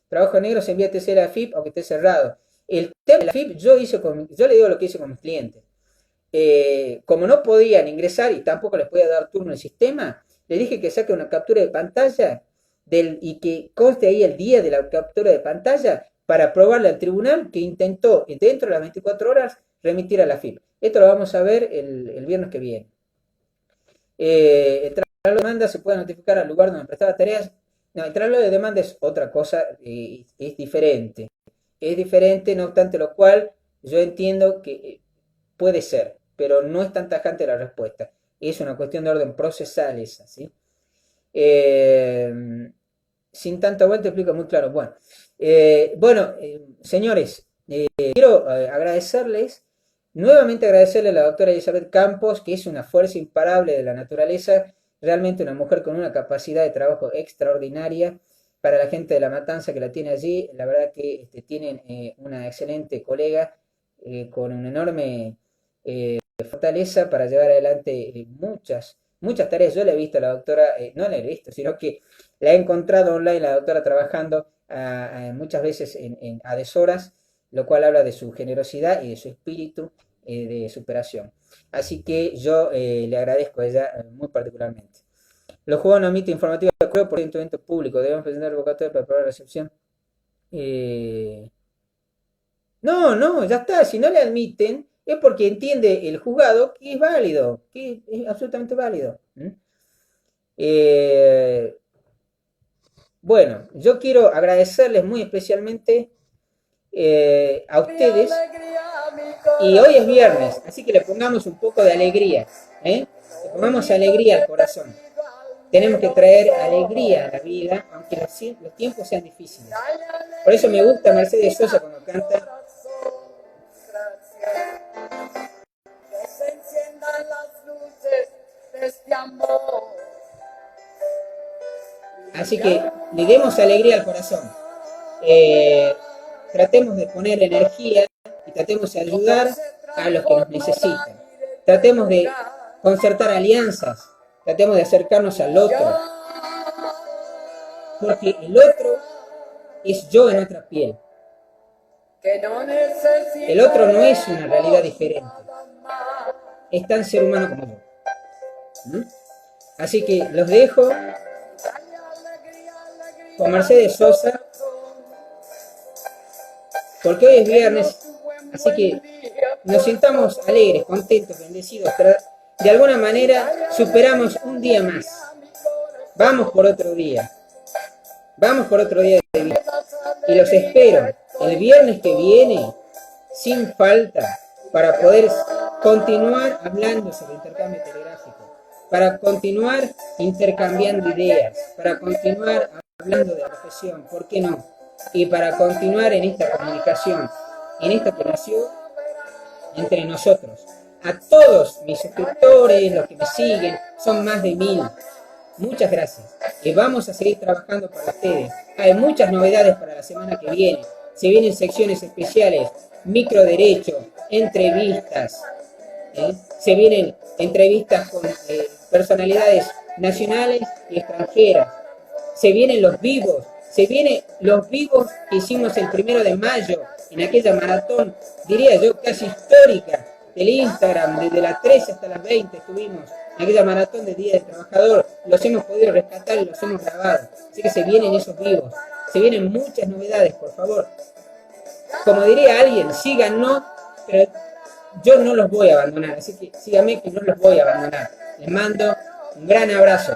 Trabajo negro se envía a TC a la FIP aunque esté cerrado. El tema de la FIP yo le digo lo que hice con mis clientes. Como no podían ingresar y tampoco les podía dar turno el sistema, le dije que saque una captura de pantalla y que conste ahí el día de la captura de pantalla para probarle al tribunal que intentó dentro de las 24 horas remitir a la FIP. Esto lo vamos a ver el viernes que viene. El traslado de demanda se puede notificar al lugar donde prestaba tareas. No, el traslado de demanda es otra cosa, es diferente. Es diferente, no obstante lo cual, yo entiendo que puede ser, pero no es tan tajante la respuesta. Es una cuestión de orden procesal esa, ¿sí? Sin tanta vuelta explico muy claro. Bueno, señores, quiero nuevamente agradecerle a la doctora Elizabeth Campos, que es una fuerza imparable de la naturaleza, realmente una mujer con una capacidad de trabajo extraordinaria para la gente de La Matanza que la tiene allí. La verdad que tienen una excelente colega con una enorme fortaleza para llevar adelante muchas tareas. Yo la he visto a la doctora, no la he visto, sino que la he encontrado online, la doctora trabajando muchas veces a deshoras, lo cual habla de su generosidad y de su espíritu de superación. Así que yo le agradezco a ella muy particularmente. Los juegos no emiten informativos de acuerdo por evento público. Debemos presentar revocatoria para probar la recepción. No, ya está. Si no le admiten, es porque entiende el juzgado que es válido, que es absolutamente válido. Bueno, yo quiero agradecerles muy especialmente a ustedes. Y hoy es viernes, así que le pongamos un poco de alegría. Le pongamos alegría al corazón. tenemos que traer alegría a la vida, aunque los tiempos sean difíciles. Por eso me gusta Mercedes Sosa cuando canta. Que se enciendan las luces de este amor. Así que le demos alegría al corazón. Tratemos de poner energía y tratemos de ayudar a los que nos necesitan. Tratemos de concertar alianzas. Tratemos de acercarnos al otro. Porque el otro es yo en otra piel. El otro no es una realidad diferente. Es tan ser humano como yo. Así que los dejo con Mercedes Sosa, porque hoy es viernes, así que nos sintamos alegres, contentos, bendecidos. De alguna manera superamos un día más. Vamos por otro día. Vamos por otro día de vida. Y los espero el viernes que viene, sin falta, para poder continuar hablando sobre intercambio telegráfico, para continuar intercambiando ideas, para continuar hablando de la profesión, ¿por qué no? Y para continuar en esta comunicación, en esto que nació entre nosotros. A todos mis suscriptores, los que me siguen, son más de 1000. Muchas gracias. Y vamos a seguir trabajando para ustedes. Hay muchas novedades para la semana que viene. Se vienen secciones especiales, microderecho, entrevistas. Se vienen entrevistas con personalidades nacionales y extranjeras. Se vienen los vivos. Se vienen los vivos que hicimos el 1 de mayo en aquella maratón, diría yo, casi histórica del Instagram. Desde las 13 hasta las 20 estuvimos en aquella maratón de Día del Trabajador. Los hemos podido rescatar y los hemos grabado. Así que se vienen esos vivos. Se vienen muchas novedades, por favor. Como diría alguien, síganos, pero yo no los voy a abandonar. Así que síganme, que no los voy a abandonar. Les mando un gran abrazo.